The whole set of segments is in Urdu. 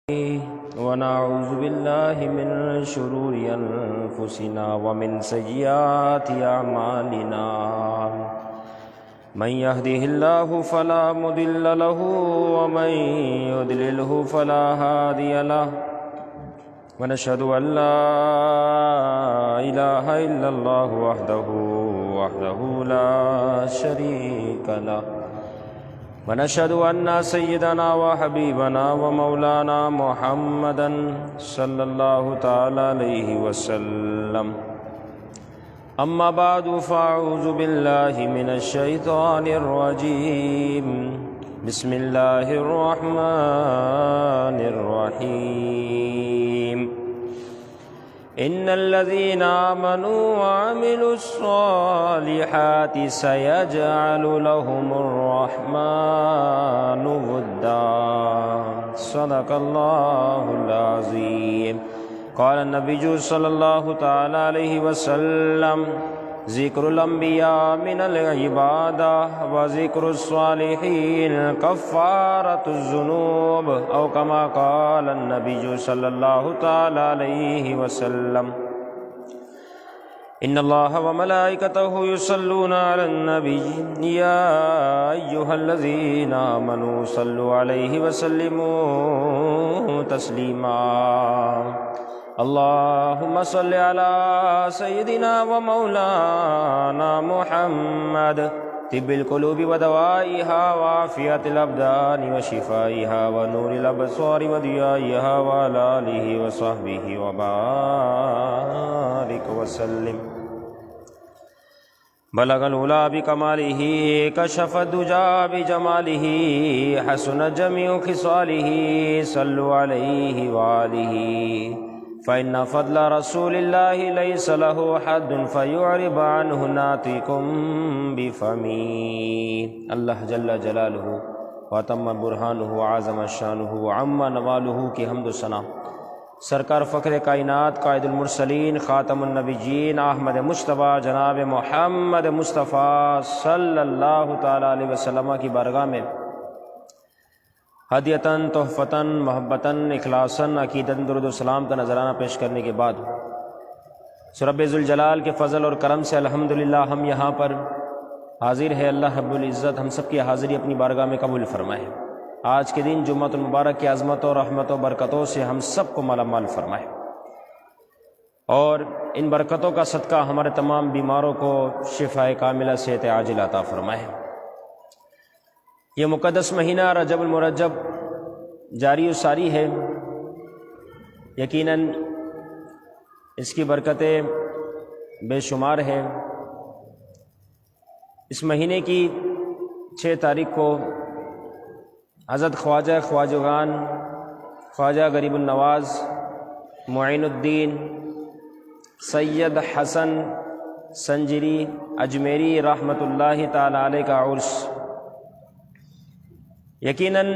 ونعوذ بالله من شرور أنفسنا ومن سيئات أعمالنا من يهده الله فلا مضل له ومن يضلله فلا هادي له ونشهد أن لا إله إلا الله وحده لا شريك له ونشهد أن سيدنا وحبيبنا ومولانا محمدا صلى الله تعالى عليه وسلم أما بعد فأعوذ بالله من الشيطان الرجيم بسم الله الرحمن الرحيم إن الذين آمنوا وعملوا الصالحات سيجعل لهم الرحمن ودا صدق الله العظيم قال النبي صلى الله تعالى عليه وسلم ذكر الأنبياء من العبادة وذكر الصالحين كفارة الذنوب أو كما قال النبي صلى الله تعالى عليه وسلم إن الله وملائكته يصلون على النبي يا أيها الذين آمنوا صلوا عليه وسلموا تسليما اللهم صل على سيدنا ومولانا محمد طب القلوب ودوائها وعافية الأبدان وشفائها ونور الأبصار وضيائها وعلى آله وصحبه وبارك وسلم بلغ العلا بكماله كشف الدجى بجماله حسن جميع خصاله صلوا عليه وآله فإن فضل رسول الله ليس له حد فيعرب عنه ناطق بفمه اللہ جل جلالہ وتم برہانہ وعظم شانہ وعم نوالہ کی حمد و ثنا سرکار فخر کائنات قائد المرسلین خاتم النبیین احمد مصطفیٰ جناب محمد مصطفیٰ صلی اللہ تعالی علیہ وسلم کی بارگاہ میں ہدیتاً تحفتاً محبتاً اخلاصاً عقیدتاً درود و سلام کا نذرانہ پیش کرنے کے بعد رب ذوالجلال کے فضل اور کرم سے الحمدللہ ہم یہاں پر حاضر ہے۔ اللہ رب العزت ہم سب کی حاضری اپنی بارگاہ میں قبول فرمائے۔ آج کے دن جمعۃ المبارک کی عظمت و رحمت و برکتوں سے ہم سب کو مالا مال فرمائے، اور ان برکتوں کا صدقہ ہمارے تمام بیماروں کو شفاء کاملہ صحت عاجلہ عطا فرمائے۔ یہ مقدس مہینہ رجب المرجب جاری و ساری ہے، یقیناً اس کی برکتیں بے شمار ہیں۔ اس مہینے کی 6 تاریخ کو حضرت خواجہ خواجگان خواجہ غریب النواز معین الدین سید حسن سنجری اجمیری رحمۃ اللہ تعالی علیہ کا عرس۔ یقیناً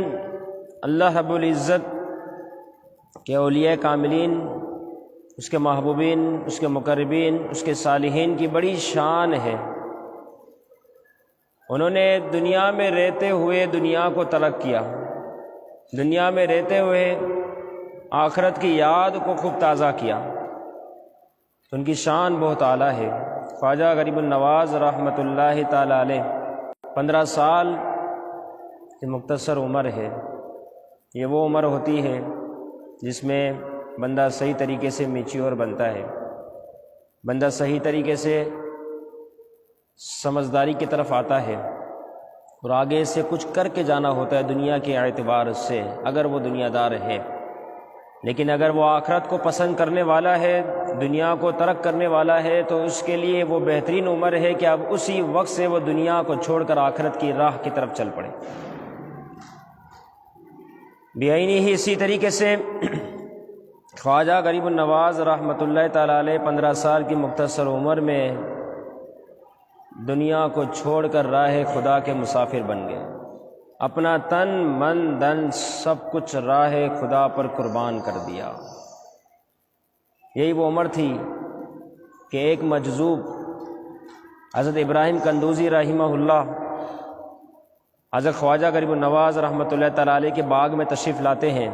اللہ رب العزت کے اولیاء کاملین، اس کے محبوبین، اس کے مقربین، اس کے صالحین کی بڑی شان ہے۔ انہوں نے دنیا میں رہتے ہوئے دنیا کو ترک کیا، دنیا میں رہتے ہوئے آخرت کی یاد کو خوب تازہ کیا، تو ان کی شان بہت اعلیٰ ہے۔ خواجہ غریب النواز رحمۃ اللہ تعالی علیہ 15 سال کی مختصر عمر ہے۔ یہ وہ عمر ہوتی ہے جس میں بندہ صحیح طریقے سے میچیور بنتا ہے، بندہ صحیح طریقے سے سمجھداری کی طرف آتا ہے، اور آگے سے کچھ کر کے جانا ہوتا ہے دنیا کے اعتبار سے، اگر وہ دنیا دار ہے۔ لیکن اگر وہ آخرت کو پسند کرنے والا ہے، دنیا کو ترک کرنے والا ہے، تو اس کے لیے وہ بہترین عمر ہے کہ اب اسی وقت سے وہ دنیا کو چھوڑ کر آخرت کی راہ کی طرف چل پڑے۔ بعینی ہی اسی طریقے سے خواجہ غریب النواز رحمۃ اللہ تعالی علیہ 15 سال کی مختصر عمر میں دنیا کو چھوڑ کر راہ خدا کے مسافر بن گئے، اپنا تن من دن سب کچھ راہ خدا پر قربان کر دیا۔ یہی وہ عمر تھی کہ ایک مجذوب حضرت ابراہیم قندوزی رحمہ اللہ حضرت خواجہ غریب النواز رحمۃ اللہ تعالی علیہ کے باغ میں تشریف لاتے ہیں،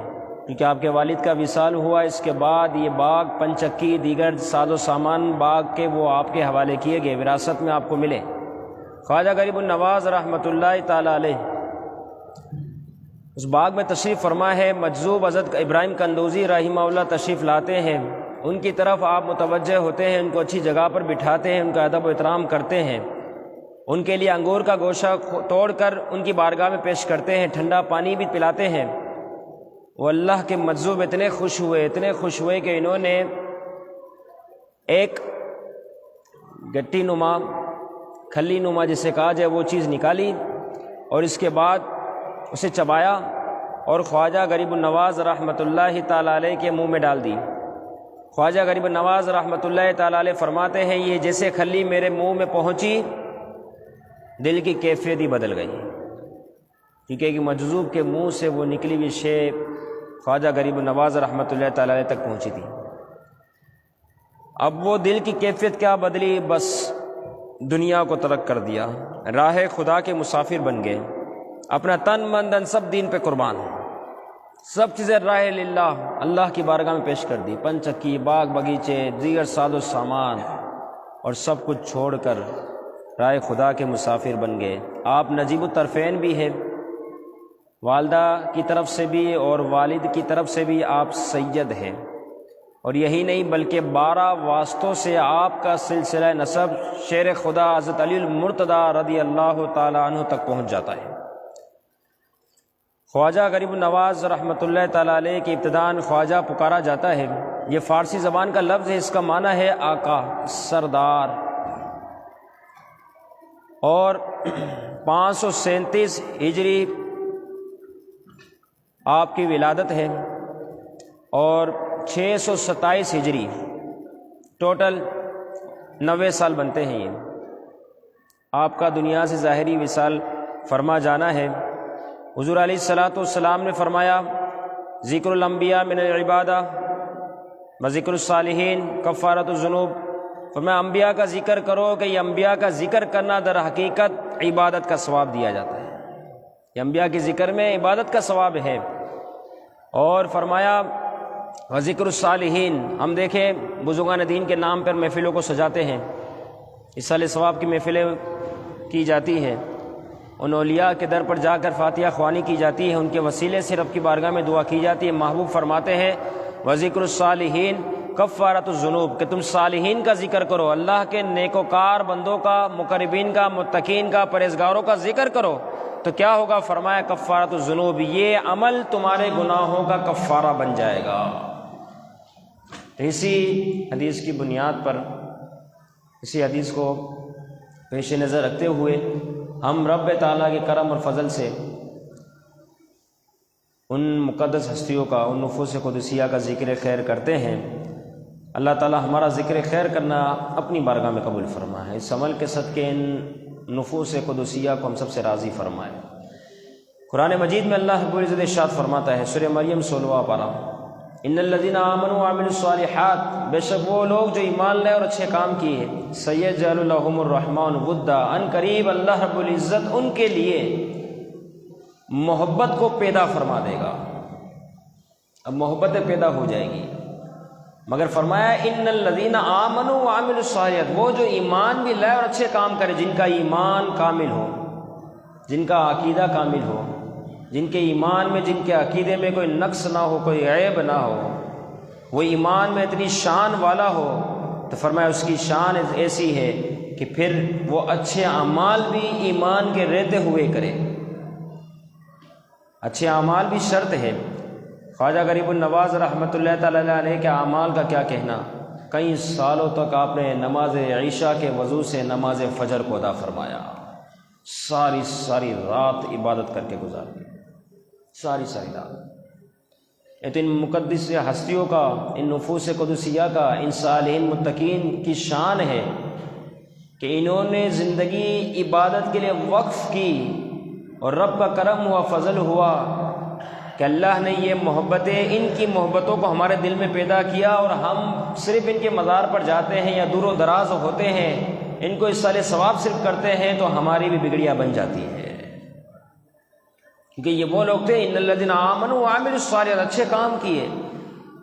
کیونکہ آپ کے والد کا وصال ہوا، اس کے بعد یہ باغ، پنچکی، دیگر ساز و سامان باغ کے وہ آپ کے حوالے کیے گئے، وراثت میں آپ کو ملے۔ خواجہ غریب النواز رحمۃ اللہ تعالی علیہ اس باغ میں تشریف فرما ہے۔ مجذوب حضرت ابراہیم قندوزی رحمہ اللہ تشریف لاتے ہیں، ان کی طرف آپ متوجہ ہوتے ہیں، ان کو اچھی جگہ پر بٹھاتے ہیں، ان کا ادب و احترام کرتے ہیں، ان کے لیے انگور کا گوشہ توڑ کر ان کی بارگاہ میں پیش کرتے ہیں، ٹھنڈا پانی بھی پلاتے ہیں۔ وہ اللہ کے مجذوب اتنے خوش ہوئے کہ انہوں نے ایک گٹی نما، کھلی نما جسے کہا جائے، وہ چیز نکالی اور اس کے بعد اسے چبایا اور خواجہ غریب النواز رحمۃ اللہ تعالی علیہ کے منہ میں ڈال دی۔ خواجہ غریب النواز رحمۃ اللہ تعالی علیہ فرماتے ہیں، یہ جیسے کھلی میرے منہ میں پہنچی، دل کی کیفیت ہی بدل گئی، کیونکہ ایک مجذوب کے منہ سے وہ نکلی ہوئی شے خواجہ غریب النواز رحمۃ اللہ تعالی علیہ تک پہنچی تھی۔ اب وہ دل کی کیفیت کیا بدلی، بس دنیا کو ترک کر دیا، راہ خدا کے مسافر بن گئے، اپنا تن من دن سب دین پہ قربان، سب چیزیں راہ للہ اللہ کی بارگاہ میں پیش کر دی، پنچکی، باغ بگیچے، دیگر ساز و سامان، اور سب کچھ چھوڑ کر راہ خدا کے مسافر بن گئے۔ آپ نجیب الطرفین بھی ہیں، والدہ کی طرف سے بھی اور والد کی طرف سے بھی آپ سید ہیں، اور یہی نہیں بلکہ 12 واسطوں سے آپ کا سلسلہ نسب شیر خدا حضرت علی المرتضیٰ رضی اللہ تعالی عنہ تک پہنچ جاتا ہے۔ خواجہ غریب النواز رحمۃ اللہ تعالی علیہ کی ابتداءً خواجہ پکارا جاتا ہے، یہ فارسی زبان کا لفظ ہے، اس کا معنی ہے آقا، سردار، اور 537 ہجری آپ کی ولادت ہے اور 627 ہجری، ٹوٹل 90 سال بنتے ہیں۔ یہ آپ کا دنیا سے ظاہری وصال فرما جانا ہے۔ حضور علیہ الصلاۃ والسلام نے فرمایا، ذکر الانبیاء من العبادہ و ذکر الصالحین کفارۃ الذنوب، فرمایا انبیاء کا ذکر کرو کہ یہ انبیاء کا ذکر کرنا در حقیقت عبادت کا ثواب دیا جاتا ہے، یہ انبیاء کے ذکر میں عبادت کا ثواب ہے۔ اور فرمایا و ذکر الصالحین، ہم دیکھیں بزرگان دین کے نام پر محفلوں کو سجاتے ہیں، اصال ثواب کی محفلیں کی جاتی ہیں، ان اولیاء کے در پر جا کر فاتحہ خوانی کی جاتی ہے، ان کے وسیلے سے رب کی بارگاہ میں دعا کی جاتی ہے۔ محبوب فرماتے ہیں و ذکر الصالحین کفارۃ الذنوب، کہ تم صالحین کا ذکر کرو، اللہ کے نیکوکار بندوں کا، مقربین کا، متقین کا، پرہیزگاروں کا ذکر کرو، تو کیا ہوگا؟ فرمایا کفارۃ الذنوب، یہ عمل تمہارے گناہوں کا کفارہ بن جائے گا۔ اسی حدیث کی بنیاد پر، اسی حدیث کو پیش نظر رکھتے ہوئے ہم رب تعالیٰ کے کرم اور فضل سے ان مقدس ہستیوں کا، ان نفوس قدسیہ کا ذکر خیر کرتے ہیں۔ اللہ تعالیٰ ہمارا ذکر خیر کرنا اپنی بارگاہ میں قبول فرمائے، اس عمل کے صدقے ان نفوس قدسیہ کو ہم سب سے راضی فرمائے۔ قرآن مجید میں اللہ رب العزت ارشاد فرماتا ہے، سورہ مریم 16واں پارہ، ان الذین آمنوا وعملوا الصالحات، بے شک وہ لوگ جو ایمان لائے اور اچھے کام کیے، سیجعل لهم الرحمن ودا، ان قریب اللہ رب العزت ان کے لیے محبت کو پیدا فرما دے گا۔ اب محبتیں پیدا ہو جائے گی، مگر فرمایا ان الذین آمنوا وعملوا الصالحات، وہ جو ایمان بھی لائے اور اچھے کام کرے، جن کا ایمان کامل ہو، جن کا عقیدہ کامل ہو، جن کے ایمان میں، جن کے عقیدے میں کوئی نقص نہ ہو، کوئی عیب نہ ہو، وہ ایمان میں اتنی شان والا ہو، تو فرمایا اس کی شان ایسی ہے کہ پھر وہ اچھے اعمال بھی ایمان کے رہتے ہوئے کرے۔ اچھے اعمال بھی شرط ہے۔ خواجہ غریب النواز رحمۃ اللہ تعالی علیہ کے اعمال کا کیا کہنا، کئی سالوں تک آپ نے نماز عشاء کے وضو سے نماز فجر کو ادا فرمایا، ساری رات عبادت کر کے گزار دی، ساری رات۔ تو ان مقدس ہستیوں کا، ان نفوس قدسیہ کا، ان صالحین متقین کی شان ہے کہ انہوں نے زندگی عبادت کے لیے وقف کی، اور رب کا کرم ہوا، فضل ہوا کہ اللہ نے یہ محبتیں، ان کی محبتوں کو ہمارے دل میں پیدا کیا، اور ہم صرف ان کے مزار پر جاتے ہیں یا دور و دراز ہوتے ہیں، ان کو اصال ثواب صرف کرتے ہیں، تو ہماری بھی بگڑیاں بن جاتی ہیں۔ کیونکہ یہ وہ لوگ تھے ان الذین آمنوا وعملوا الصالحات، اچھے کام کیے،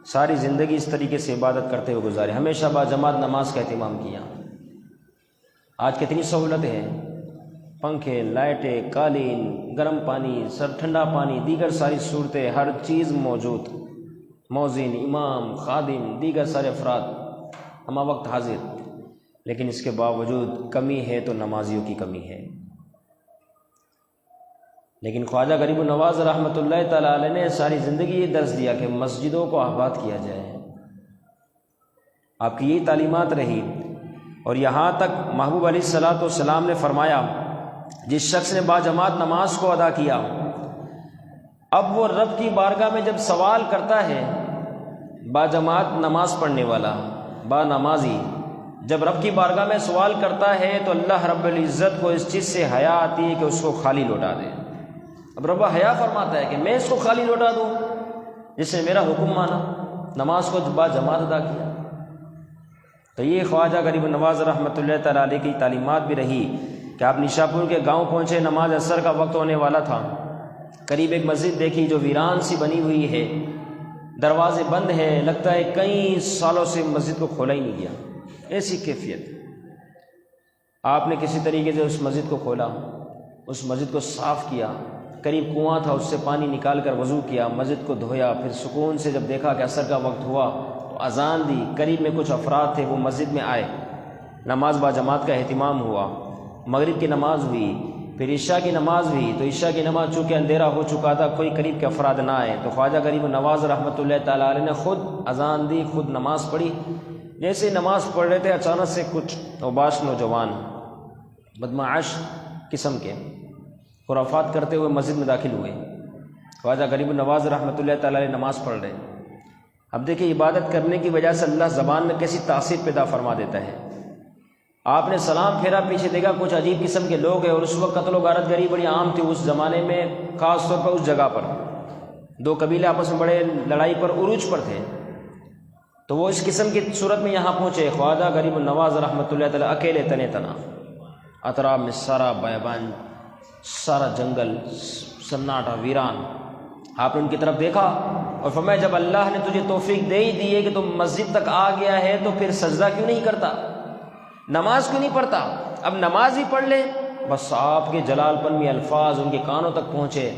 ساری زندگی اس طریقے سے عبادت کرتے ہوئے گزارے، ہمیشہ با جماعت نماز کا اہتمام کیا۔ آج کتنی سہولتیں ہیں، پنکھے، لائٹیں، قالین، گرم پانی، سب ٹھنڈا پانی، دیگر ساری صورتیں، ہر چیز موجود، مؤذن، امام، خادم، دیگر سارے افراد ہمہ وقت حاضر، لیکن اس کے باوجود کمی ہے تو نمازیوں کی کمی ہے۔ لیکن خواجہ غریب النواز رحمۃ اللہ تعالیٰ علیہ نے ساری زندگی یہ درس دیا کہ مسجدوں کو آباد کیا جائے، آپ کی یہی تعلیمات رہی، اور یہاں تک محبوب علیہ الصلوۃ والسلام نے فرمایا جس شخص نے باجماعت نماز کو ادا کیا، اب وہ رب کی بارگاہ میں جب سوال کرتا ہے، باجماعت نماز پڑھنے والا با نمازی جب رب کی بارگاہ میں سوال کرتا ہے تو اللہ رب العزت کو اس چیز سے حیا آتی ہے کہ اس کو خالی لوٹا دے۔ اب رب حیا فرماتا ہے کہ میں اس کو خالی لوٹا دوں جس نے میرا حکم مانا، نماز کو با جماعت ادا کیا۔ تو یہ خواجہ غریب النواز رحمۃ اللہ تعالیٰ علیہ کی تعلیمات بھی رہی کہ آپ نشاپور کے گاؤں پہنچے، نماز عصر کا وقت ہونے والا تھا، قریب ایک مسجد دیکھی جو ویران سی بنی ہوئی ہے، دروازے بند ہیں، لگتا ہے کئی سالوں سے مسجد کو کھولا ہی نہیں گیا، ایسی کیفیت۔ آپ نے کسی طریقے سے اس مسجد کو کھولا، اس مسجد کو صاف کیا، قریب کنواں تھا، اس سے پانی نکال کر وضو کیا، مسجد کو دھویا، پھر سکون سے جب دیکھا کہ عصر کا وقت ہوا تو اذان دی، قریب میں کچھ افراد تھے وہ مسجد میں آئے، نماز با جماعت کا اہتمام ہوا، مغرب کی نماز ہوئی، پھر عشاء کی نماز ہوئی، تو عشاء کی نماز چونکہ اندھیرا ہو چکا تھا، کوئی قریب کے افراد نہ آئے، تو خواجہ غریب النواز رحمۃ اللہ تعالیٰ علیہ نے خود اذان دی، خود نماز پڑھی۔ جیسے نماز پڑھ رہے تھے اچانک سے کچھ اوباش نوجوان بدمعاش قسم کے خرافات کرتے ہوئے مسجد میں داخل ہوئے۔ خواجہ غریب النواز رحمۃ اللہ تعالیٰ علیہ نماز پڑھ رہے۔ اب دیکھیں عبادت کرنے کی وجہ سے اللہ زبان میں کیسی تاثیر پیدا فرما دیتا ہے۔ آپ نے سلام پھیرا، پیچھے دیکھا کچھ عجیب قسم کے لوگ ہیں، اور اس وقت قتل و غارت گری بڑی عام تھی اس زمانے میں، خاص طور پر اس جگہ پر دو قبیلے آپس میں بڑے لڑائی پر عروج پر تھے، تو وہ اس قسم کی صورت میں یہاں پہنچے۔ خواجہ غریب النواز رحمۃ اللہ تعالیٰ اکیلے تنے تنا، اطراف میں سارا بیابان، سارا جنگل، سناٹا، ویران۔ آپ نے ان کی طرف دیکھا اور فرمایا جب اللہ نے تجھے توفیق دے ہی دی ہے کہ تم مسجد تک آ گیا ہے تو پھر سجدہ کیوں نہیں کرتا، نماز کیوں نہیں پڑھتا، اب نماز ہی پڑھ لے۔ بس آپ کے جلال پن میں الفاظ ان کے کانوں تک پہنچے،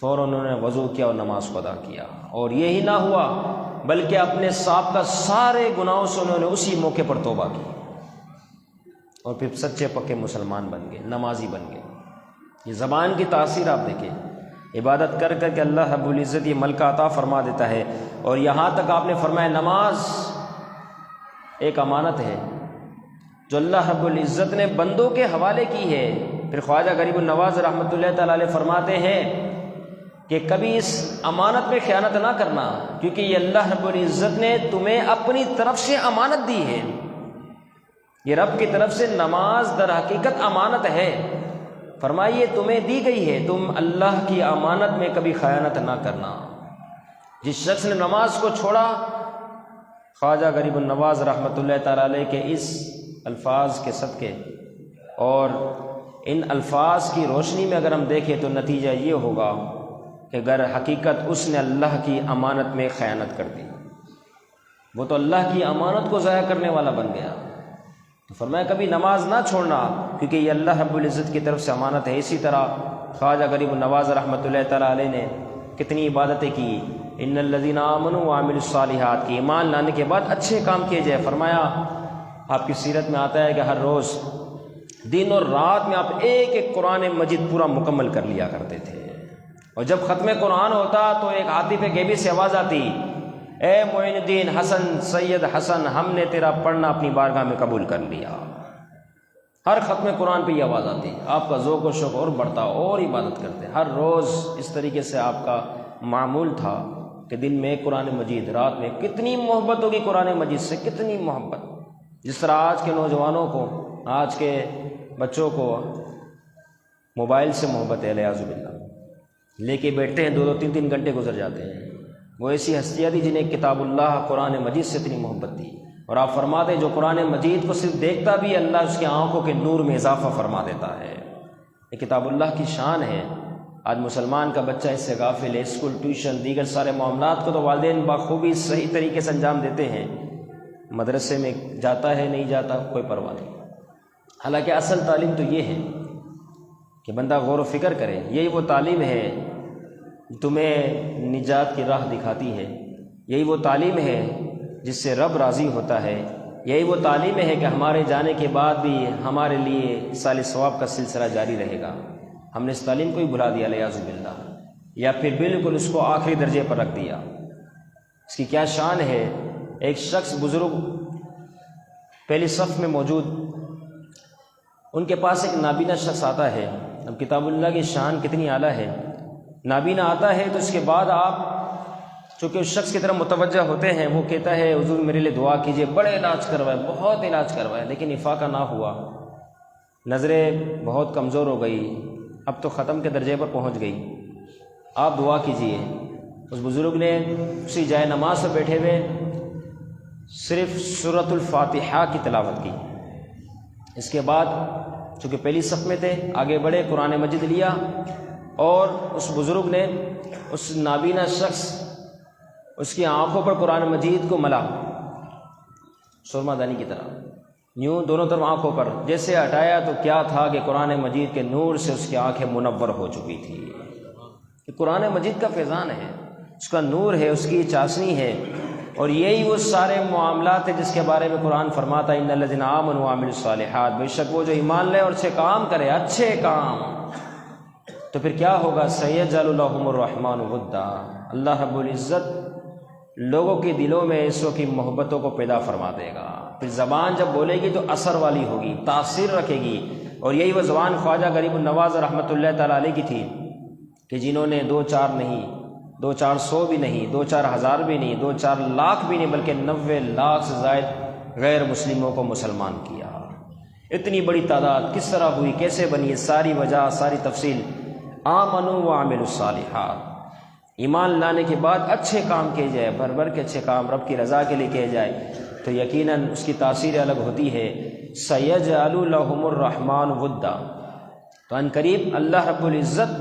فوراً انہوں نے وضو کیا اور نماز کو ادا کیا، اور یہی نہ ہوا بلکہ اپنے سابقہ سارے گناہوں سے انہوں نے اسی موقع پر توبہ کی، اور پھر سچے پکے مسلمان بن گئے، نمازی بن گئے۔ یہ زبان کی تاثیر آپ دیکھیں، عبادت کر کر کے اللہ رب العزت یہ ملکہ عطا فرما دیتا ہے۔ اور یہاں تک آپ نے فرمایا نماز ایک امانت ہے جو اللہ رب العزت نے بندوں کے حوالے کی ہے۔ پھر خواجہ غریب النواز رحمۃ اللہ تعالیٰ علیہ فرماتے ہیں کہ کبھی اس امانت میں خیانت نہ کرنا، کیونکہ یہ اللہ رب العزت نے تمہیں اپنی طرف سے امانت دی ہے، یہ رب کی طرف سے نماز در حقیقت امانت ہے، فرمائیے تمہیں دی گئی ہے، تم اللہ کی امانت میں کبھی خیانت نہ کرنا۔ جس شخص نے نماز کو چھوڑا، خواجہ غریب النواز رحمۃ اللہ تعالیٰ علیہ کے اس الفاظ کے صدقے اور ان الفاظ کی روشنی میں اگر ہم دیکھیں تو نتیجہ یہ ہوگا کہ اگر حقیقت اس نے اللہ کی امانت میں خیانت کر دی، وہ تو اللہ کی امانت کو ضائع کرنے والا بن گیا۔ تو فرمایا کبھی نماز نہ چھوڑنا، کیونکہ یہ اللہ رب العزت کی طرف سے امانت ہے۔ اسی طرح خواجہ غریب النواز رحمۃ اللہ تعالیٰ علیہ نے کتنی عبادتیں کی، ان الذین آمنوا وعملوا الصالحات کی، ایمان لانے کے بعد اچھے کام کیے جائے۔ فرمایا آپ کی سیرت میں آتا ہے کہ ہر روز دن اور رات میں آپ ایک ایک قرآن مجید پورا مکمل کر لیا کرتے تھے، اور جب ختم قرآن ہوتا تو ایک عاطف غیبی سے آواز آتی، اے معین الدین حسن سید حسن، ہم نے تیرا پڑھنا اپنی بارگاہ میں قبول کر لیا۔ ہر ختم قرآن پہ یہ آواز آتی، آپ کا ذوق و شوق اور بڑھتا اور عبادت کرتے۔ ہر روز اس طریقے سے آپ کا معمول تھا کہ دن میں قرآن مجید، رات میں کتنی محبت ہوگی قرآن مجید سے، کتنی محبت۔ جس طرح آج کے نوجوانوں کو، آج کے بچوں کو موبائل سے محبت ہے، الیاذ باللہ، لے کے بیٹھتے ہیں، 2-2 3-3 گھنٹے گزر جاتے ہیں۔ وہ ایسی ہستیاں تھی جنہیں کتاب اللہ قرآن مجید سے اتنی محبت تھی، اور آپ فرماتے جو قرآن مجید کو صرف دیکھتا بھی اللہ اس کی آنکھوں کے نور میں اضافہ فرما دیتا ہے۔ یہ کتاب اللہ کی شان ہے آج مسلمان کا بچہ اس سے غافل ہے، اسکول، ٹیوشن، دیگر سارے معاملات کو تو والدین بخوبی صحیح طریقے سے انجام دیتے ہیں، مدرسے میں جاتا ہے نہیں جاتا کوئی پرواہ نہیں۔ حالانکہ اصل تعلیم تو یہ ہے کہ بندہ غور و فکر کرے، یہی وہ تعلیم ہے تمہیں نجات کی راہ دکھاتی ہے، یہی وہ تعلیم ہے جس سے رب راضی ہوتا ہے، یہی وہ تعلیم ہے کہ ہمارے جانے کے بعد بھی ہمارے لیے سال ثواب کا سلسلہ جاری رہے گا۔ ہم نے اس تعلیم کو ہی بھلا دیا الیاذ باللہ، یا پھر بالکل اس کو آخری درجے پر رکھ دیا۔ اس کی کیا شان ہے، ایک شخص بزرگ پہلی صف میں موجود، ان کے پاس ایک نابینا شخص آتا ہے۔ اب کتاب اللہ کی شان کتنی اعلیٰ ہے، نابینا آتا ہے تو اس کے بعد آپ چونکہ اس شخص کی طرف متوجہ ہوتے ہیں، وہ کہتا ہے حضور میرے لیے دعا کیجئے، بڑے علاج کروائے، بہت علاج کروائے، لیکن افاقہ نہ ہوا، نظریں بہت کمزور ہو گئی، اب تو ختم کے درجے پر پہنچ گئی، آپ دعا کیجئے۔ اس بزرگ نے اسی جائے نماز پر بیٹھے ہوئے صرف سورۃ الفاتحہ کی تلاوت کی۔ اس کے بعد چونکہ پہلی صف میں تھے، آگے بڑھے، قرآن مجید لیا اور اس بزرگ نے اس نابینا شخص، اس کی آنکھوں پر قرآن مجید کو ملا سرما دانی کی طرح، یوں دونوں طرف آنکھوں پر، جیسے ہٹایا تو کیا تھا کہ قرآن مجید کے نور سے اس کی آنکھیں منور ہو چکی تھی۔ یہ قرآن مجید کا فیضان ہے، اس کا نور ہے، اس کی چاشنی ہے، اور یہی وہ سارے معاملات ہیں جس کے بارے میں قرآن فرماتا ہے ان الذین آمنوا وعملوا الصالحات، بے شک وہ جو ایمان لے اور اچھے کام کرے، اچھے کام، تو پھر کیا ہوگا، سیجعل لهم الرحمن ودا، اللہ رب العزت لوگوں کے دلوں میں عیسوں کی محبتوں کو پیدا فرما دے گا۔ پھر زبان جب بولے گی تو اثر والی ہوگی، تاثیر رکھے گی، اور یہی وہ زبان خواجہ غریب النواز رحمۃ اللہ تعالیٰ علیہ کی تھی کہ جنہوں نے 2-4 نہیں، 2-400 بھی نہیں، 2-4 ہزار بھی نہیں، 2-4 لاکھ بھی نہیں، بلکہ 90 لاکھ سے زائد غیر مسلموں کو مسلمان کیا۔ اتنی بڑی تعداد کس طرح ہوئی، کیسے بنی، ساری وجہ، ساری تفصیل، آمنوا وعملوا الصالحات، ایمان لانے کے بعد اچھے کام کیے جائے، بھر بھر کے اچھے کام رب کی رضا کے لیے کیے جائے، تو یقیناً اس کی تاثیر الگ ہوتی ہے۔ سیجعل لهم الرحمن ودا، تو ان قریب اللہ رب العزت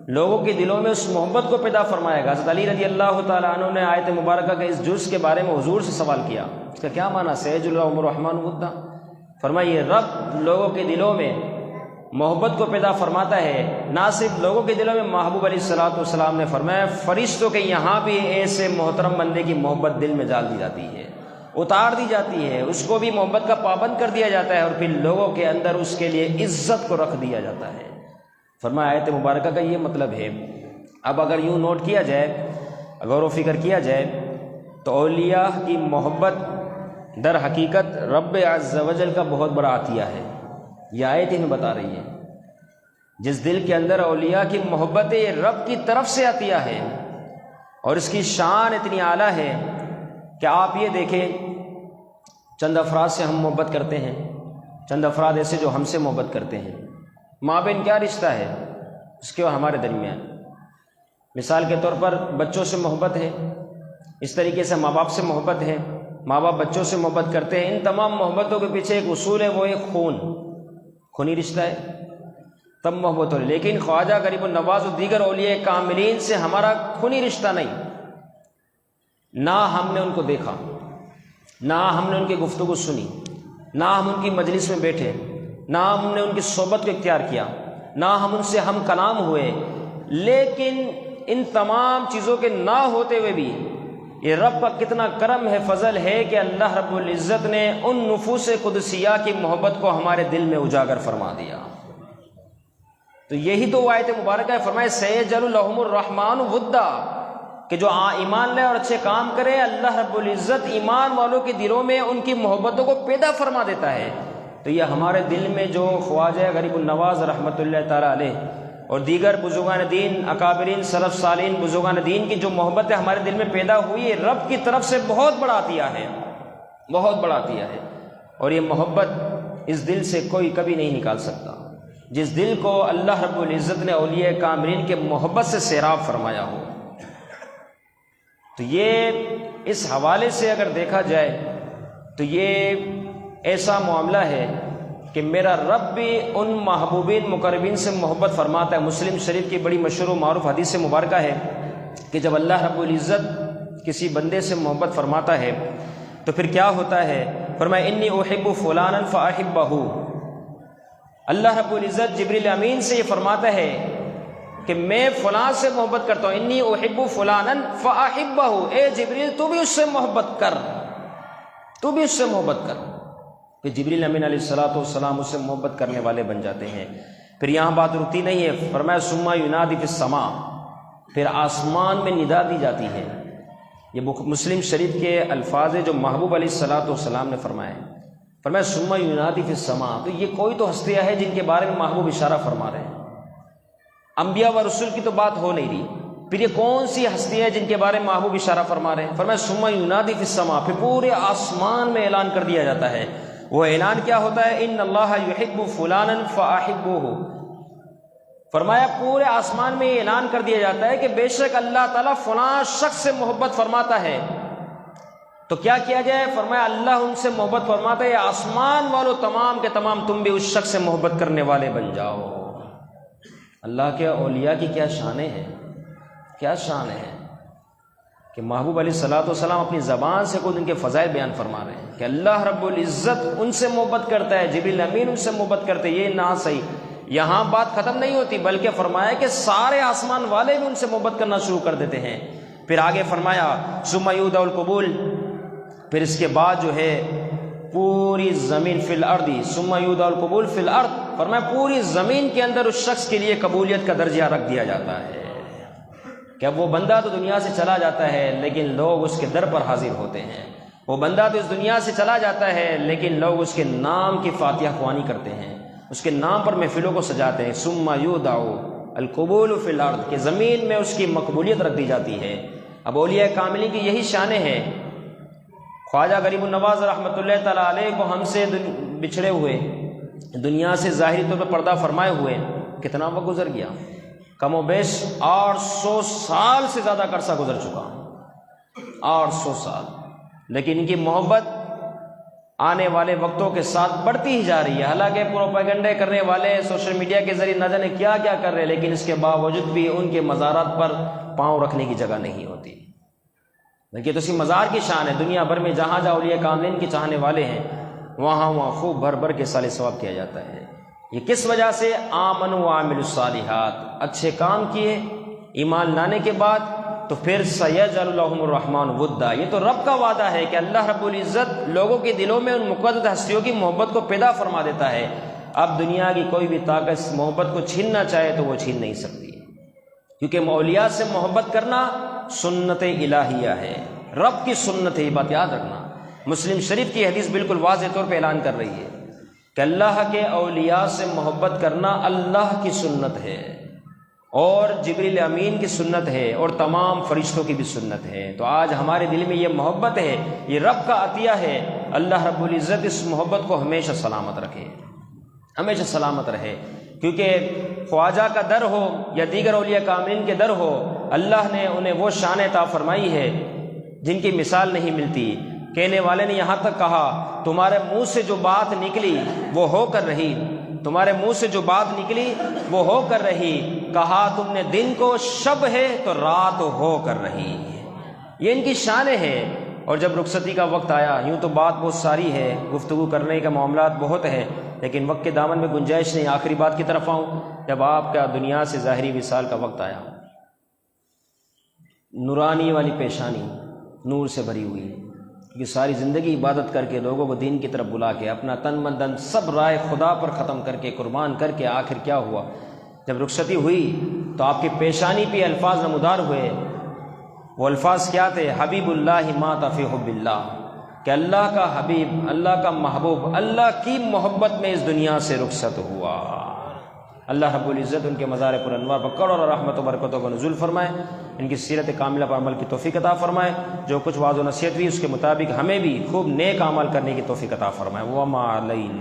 لوگوں کے دلوں میں اس محبت کو پیدا فرمائے گا۔ حضرت علی رضی اللہ تعالیٰ عنہ نے آیت مبارکہ کے اس جز کے بارے میں حضور سے سوال کیا، اس کا کیا معنی، سیجعل لهم الرحمن ودا، فرمائیے رب لوگوں کے دلوں میں محبت کو پیدا فرماتا ہے، نہ صرف لوگوں کے دلوں میں، محبوب علیہ الصلوۃ والسلام نے فرمایا فرشتوں کے یہاں بھی ایسے محترم بندے کی محبت دل میں ڈال دی جاتی ہے، اتار دی جاتی ہے، اس کو بھی محبت کا پابند کر دیا جاتا ہے، اور پھر لوگوں کے اندر اس کے لیے عزت کو رکھ دیا جاتا ہے۔ فرمایا آیت مبارکہ کا یہ مطلب ہے۔ اب اگر یوں نوٹ کیا جائے، غور و فکر کیا جائے، تو اولیاء کی محبت در حقیقت رب عز و جل کا بہت بڑا عطیہ ہے، یہ آیت ہمیں بتا رہی ہے۔ جس دل کے اندر اولیاء کی محبت ہے، یہ رب کی طرف سے عطیہ ہے، اور اس کی شان اتنی اعلیٰ ہے کہ آپ یہ دیکھیں، چند افراد سے ہم محبت کرتے ہیں، چند افراد ایسے جو ہم سے محبت کرتے ہیں، ماں بہن کیا رشتہ ہے اس کے ہمارے درمیان، مثال کے طور پر بچوں سے محبت ہے، اس طریقے سے ماں باپ سے محبت ہے، ماں باپ بچوں سے محبت کرتے ہیں، ان تمام محبتوں کے پیچھے ایک اصول ہے، وہ ایک خونی رشتہ ہے، تب محبت ہو رہی۔ لیکن خواجہ غریب النواز و دیگر اولیاء کاملین سے ہمارا خونی رشتہ نہیں، نہ ہم نے ان کو دیکھا، نہ ہم نے ان کی گفتگو سنی، نہ ہم ان کی مجلس میں بیٹھے، نہ ہم نے ان کی صحبت کو اختیار کیا، نہ ہم ان سے ہم کلام ہوئے، لیکن ان تمام چیزوں کے نہ ہوتے ہوئے بھی یہ رب کا کتنا کرم ہے، فضل ہے کہ اللہ رب العزت نے ان نفوس قدسیہ کی محبت کو ہمارے دل میں اجاگر فرما دیا۔ تو یہی تو آیت مبارکہ ہے، فرمائے سیجعل لهم الرحمن ودا، کہ جو ایمان لے اور اچھے کام کرے، اللہ رب العزت ایمان والوں کے دلوں میں ان کی محبتوں کو پیدا فرما دیتا ہے۔ تو یہ ہمارے دل میں جو خواجہ غریب النواز رحمۃ اللہ تعالیٰ علیہ اور دیگر بزرگان دین، اکابرین، سلف صالحین بزرگان دین کی جو محبت ہمارے دل میں پیدا ہوئی ہے، رب کی طرف سے بہت بڑا عطیہ ہے، بہت بڑا عطیہ ہے، اور یہ محبت اس دل سے کوئی کبھی نہیں نکال سکتا۔ جس دل کو اللہ رب العزت نے اولیاء کاملین کے محبت سے سیراب فرمایا ہو، تو یہ اس حوالے سے اگر دیکھا جائے تو یہ ایسا معاملہ ہے کہ میرا رب بھی ان محبوبین مقربین سے محبت فرماتا ہے۔ مسلم شریف کی بڑی مشہور و معروف حدیث مبارکہ ہے کہ جب اللہ رب العزت کسی بندے سے محبت فرماتا ہے تو پھر کیا ہوتا ہے؟ فرمایا انی احب فلانا فاحبہ۔ اللہ رب العزت جبریل امین سے یہ فرماتا ہے کہ میں فلاں سے محبت کرتا ہوں، انی احب فلانا فاحبہ، اے جبریل تو بھی اس سے محبت کر، تو بھی اس سے محبت کر۔ کہ جبریل امین علیہ السلام اس سے محبت کرنے والے بن جاتے ہیں۔ پھر یہاں بات رکتی نہیں ہے، فرمایا ثم ینادی فی السماء، پھر آسمان میں ندا دی جاتی ہے۔ یہ مسلم شریف کے الفاظ جو محبوب علیہ السلام نے فرمائے، فرمایا ثم ینادی فی السماء، تو یہ کوئی تو ہستیاں ہیں جن کے بارے میں محبوب اشارہ فرما رہے ہیں، انبیاء و رسول کی تو بات ہو نہیں رہی، پھر یہ کون سی ہستیاں ہیں جن کے بارے میں محبوب اشارہ فرما رہے ہیں؟ فرمایا ثم ینادی فی السماء، پھر پورے آسمان میں اعلان کر دیا جاتا ہے۔ وہ اعلان کیا ہوتا ہے؟ ان اللہ یحب فلانا فاحبوہ۔ فرمایا پورے آسمان میں یہ اعلان کر دیا جاتا ہے کہ بے شک اللہ تعالیٰ فلاں شخص سے محبت فرماتا ہے، تو کیا کیا جائے؟ فرمایا اللہ ان سے محبت فرماتا ہے، آسمان والوں تمام کے تمام تم بھی اس شخص سے محبت کرنے والے بن جاؤ۔ اللہ کے اولیاء کی کیا شانیں ہیں، کیا شان ہے کہ محبوب علیہ السلام اپنی زبان سے خود ان کے فضائل بیان فرما رہے ہیں کہ اللہ رب العزت ان سے محبت کرتا ہے، جبریل امین ان سے محبت کرتے ہیں۔ یہ نہ صحیح، یہاں بات ختم نہیں ہوتی، بلکہ فرمایا کہ سارے آسمان والے بھی ان سے محبت کرنا شروع کر دیتے ہیں۔ پھر آگے فرمایا ثم یودع القبول، پھر اس کے بعد جو ہے پوری زمین فی الارض، ثم یودع القبول فی الارض، فرمایا پوری زمین کے اندر اس شخص کے لیے قبولیت کا درجہ رکھ دیا جاتا ہے کہ اب وہ بندہ تو دنیا سے چلا جاتا ہے لیکن لوگ اس کے در پر حاضر ہوتے ہیں، وہ بندہ تو اس دنیا سے چلا جاتا ہے لیکن لوگ اس کے نام کی فاتحہ خوانی کرتے ہیں، اس کے نام پر محفلوں کو سجاتے ہیں۔ ثم یودع القبول فی الارض، کہ زمین میں اس کی مقبولیت رکھ دی جاتی ہے۔ اب اولیاء کاملین کی یہی شانیں ہیں۔ خواجہ غریب النواز رحمۃ اللہ تعالیٰ علیہ کو ہم سے بچھڑے ہوئے، دنیا سے ظاہری طور پر پردہ فرمائے ہوئے کتنا وقت گزر گیا؟ کم و بیش 800 سال سے زیادہ کا عرصہ گزر چکا، 800 سال، لیکن ان کی محبت آنے والے وقتوں کے ساتھ بڑھتی ہی جا رہی ہے۔ حالانکہ پروپیگنڈے کرنے والے سوشل میڈیا کے ذریعے نہ جانے کیا کیا کر رہے ہیں، لیکن اس کے باوجود بھی ان کے مزارات پر پاؤں رکھنے کی جگہ نہیں ہوتی۔ دیکھیے تو اسی مزار کی شان ہے، دنیا بھر میں جہاں جہاں اولیاء کاملین کے چاہنے والے ہیں وہاں خوب بھر بھر کے صالح ثواب کیا جاتا ہے۔ یہ کس وجہ سے؟ آمنوا وعملوا الصالحات، اچھے کام کیے، ایمان لانے کے بعد تو پھر سیجعل لهم الرحمن ودا، یہ تو رب کا وعدہ ہے کہ اللہ رب العزت لوگوں کے دلوں میں ان مقدس ہستیوں کی محبت کو پیدا فرما دیتا ہے۔ اب دنیا کی کوئی بھی طاقت اس محبت کو چھیننا چاہے تو وہ چھین نہیں سکتی، کیونکہ اولیاء سے محبت کرنا سنت الہیہ ہے، رب کی سنت ہے، یہ بات یاد رکھنا۔ مسلم شریف کی حدیث بالکل واضح طور پہ اعلان کر رہی ہے کہ اللہ کے اولیاء سے محبت کرنا اللہ کی سنت ہے، اور جبریل امین کی سنت ہے، اور تمام فرشتوں کی بھی سنت ہے۔ تو آج ہمارے دل میں یہ محبت ہے، یہ رب کا عطیہ ہے۔ اللہ رب العزت اس محبت کو ہمیشہ سلامت رکھے، ہمیشہ سلامت رہے، کیونکہ خواجہ کا در ہو یا دیگر اولیاء کاملین کے در ہو، اللہ نے انہیں وہ شان عطا فرمائی ہے جن کی مثال نہیں ملتی۔ کہنے والے نے یہاں تک کہا تمہارے منہ سے جو بات نکلی وہ ہو کر رہی، تمہارے منہ سے جو بات نکلی وہ ہو کر رہی، کہا تم نے دن کو شب ہے تو رات ہو کر رہی۔ یہ ان کی شانیں ہیں۔ اور جب رخصتی کا وقت آیا، یوں تو بات بہت ساری ہے، گفتگو کرنے کا معاملات بہت ہیں، لیکن وقت کے دامن میں گنجائش نہیں، آخری بات کی طرف آؤں۔ جب آپ کا دنیا سے ظاہری وصال کا وقت آیا، نورانی والی پیشانی نور سے بھری ہوئی، کیونکہ ساری زندگی عبادت کر کے لوگوں کو دین کی طرف بلا کے اپنا تن من دن سب رائے خدا پر ختم کر کے قربان کر کے آخر کیا ہوا؟ جب رخصتی ہوئی تو آپ کی پیشانی پہ الفاظ نمودار ہوئے۔ وہ الفاظ کیا تھے؟ حبیب اللہ مات فی حب اللہ، کہ اللہ کا حبیب، اللہ کا محبوب، اللہ کی محبت میں اس دنیا سے رخصت ہوا۔ اللہ رب العزت ان کے مزار پر انوار پر کروڑ اور رحمت و برکتوں کا نزول فرمائے، ان کی سیرت کاملہ پر عمل کی توفیق عطا فرمائے، جو کچھ واعظ و نصیحت ہوئی اس کے مطابق ہمیں بھی خوب نیک عمل کرنے کی توفیق عطا فرمائے۔ وما علینا